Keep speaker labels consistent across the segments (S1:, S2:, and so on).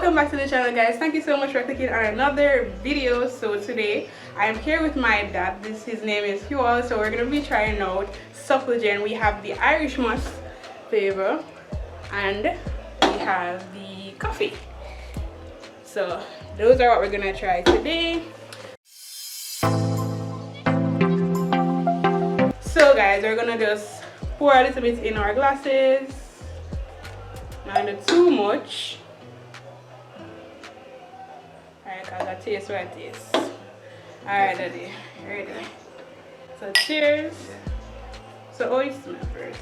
S1: welcome back to the channel, guys. Thank you so much for clicking on another video. So today I'm here with my dad. His name is Hugh, so we're gonna be trying out Supligen. We have the Irish Moss flavor and we have the coffee. So those are what we're gonna try today. So guys, we're gonna just pour a little bit in our glasses. Not too much. Alright, I gotta taste what it is. Alright, Daddy. Ready? So cheers.
S2: Yeah.
S1: So how it smell first?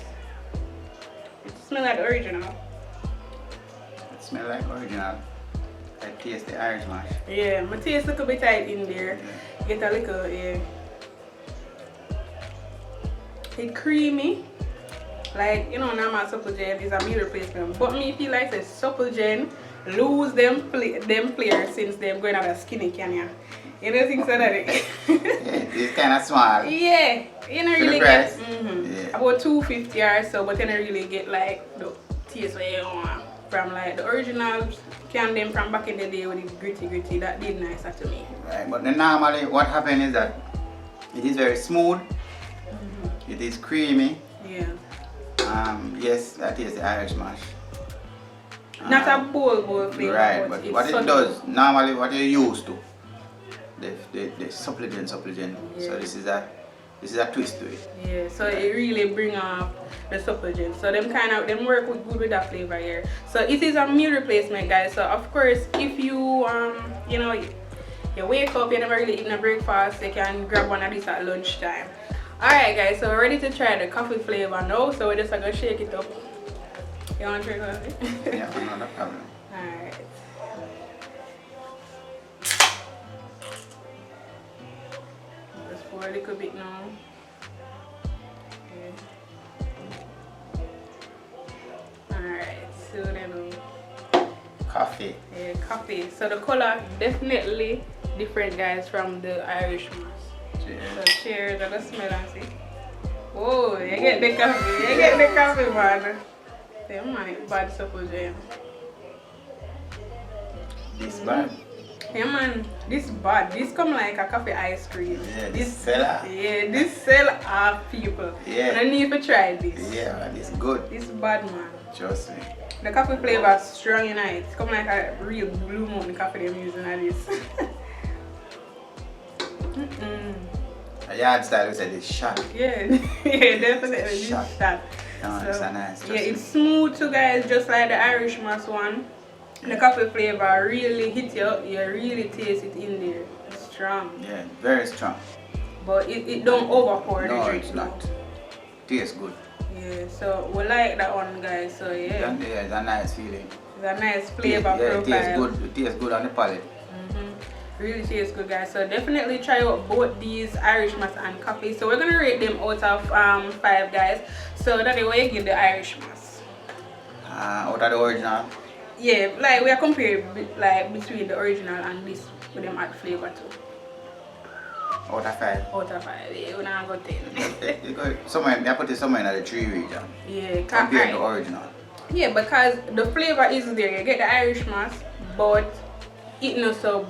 S1: It smells like the original.
S2: It smells like original. I taste the Irish Moss.
S1: Yeah, my taste a little bit tight in there.
S2: Yeah.
S1: Get a little, yeah. It's creamy. Like, you know, normal Supligen is a meal replacement. But me feel like the Supligen lose them players since they're going out of skinny canyon. You don't think so, that
S2: Yeah, it's kind of small.
S1: Yeah, you don't really get
S2: yeah.
S1: about $2.50 or so, but you don't really get like the taste where you want from like the original can them from back in the day with the gritty. That did nicer to me.
S2: Right, but then normally what happens is that it is very smooth. It is creamy.
S1: Yeah.
S2: Yes, that is the Irish Moss.
S1: Not a bowl flavor.
S2: Right, but what it does, normally what you're used to, the Supligen.
S1: Yeah.
S2: So this is a twist to it.
S1: Yeah, so it really bring up the Supligen. So them work good with that flavor here. So it is a meal replacement, guys. So of course, if you you know, you wake up, you never really eat a breakfast, you can grab one of these at lunchtime. Alright guys, so we're ready to try the coffee flavor now. So we're just gonna shake it up. You want to try coffee?
S2: Yeah, not a problem.
S1: Alright. Just pour a little bit now. Okay. Alright, so then
S2: Coffee.
S1: yeah, coffee. So the color definitely different, guys, from the Irish Moss.
S2: Cheers.
S1: So cheers, I just smell and see. Whoa, you get the coffee, man. Them man, it's bad Supligen.
S2: This bad.
S1: Yeah man, this bad. This come like a coffee ice cream.
S2: Yeah, this seller.
S1: Yeah, this sell off people.
S2: Yeah.
S1: I need to try this.
S2: Yeah, man, it's good.
S1: This bad, man.
S2: Trust me.
S1: The coffee flavor is strong in it. It's come like a real blue mountain coffee they're using at this.
S2: A yard style is this shot.
S1: Yeah, yeah, definitely this
S2: Shot.
S1: shot.
S2: No,
S1: So,
S2: it's a nice.
S1: yeah, it's smooth too, guys, just like the Irish Moss one. The coffee flavor really hit you. You really taste it in there. It's strong.
S2: Yeah, very strong.
S1: But it don't overpour
S2: No,
S1: the drink.
S2: it's not. Tastes good.
S1: Yeah, so we like that one, guys. So yeah,
S2: Yeah, it's a nice feeling.
S1: it's a nice flavor
S2: Yeah, it tastes
S1: profile.
S2: good. It tastes good on the palate.
S1: Really tastes good, guys. So definitely try out both these Irish Moss and coffee. So we're gonna rate them out of 5, guys. So that's the way you give the Irish Moss.
S2: Out of the original.
S1: Yeah, like we are comparing like between the original and this with them add flavor too.
S2: Out of 5.
S1: Out of 5, yeah, we not go 10.
S2: Somewhere, I put it somewhere in the 3 region.
S1: Yeah,
S2: Compared to the original.
S1: yeah, because the flavor is there. You get the Irish Moss, but it not so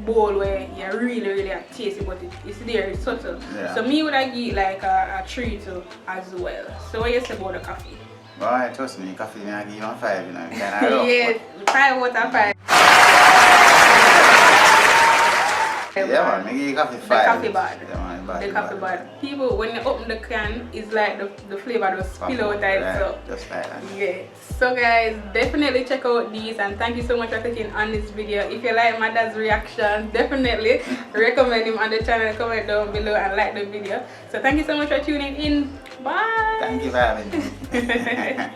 S1: bowl where you really taste it, but it's there, it's subtle.
S2: Yeah.
S1: So me would I give like a 3 too as well. So what you say about the coffee?
S2: Boy, trust me, coffee, I give you a 5, you know. Kind of
S1: Yeah, 5 out of 5.
S2: Yeah, man, I give you coffee 5.
S1: The coffee bad.
S2: Yeah, man, bad.
S1: The coffee bad. People, when you open the can, it's like the flavor just spill out
S2: Right,
S1: like so.
S2: just like that.
S1: Yeah, so guys, definitely check out these, and thank you so much for clicking on this video. If you like my dad's reaction, definitely recommend him on the channel, comment down below and like the video. So thank you so much for tuning in. Bye.
S2: Thank you for having me.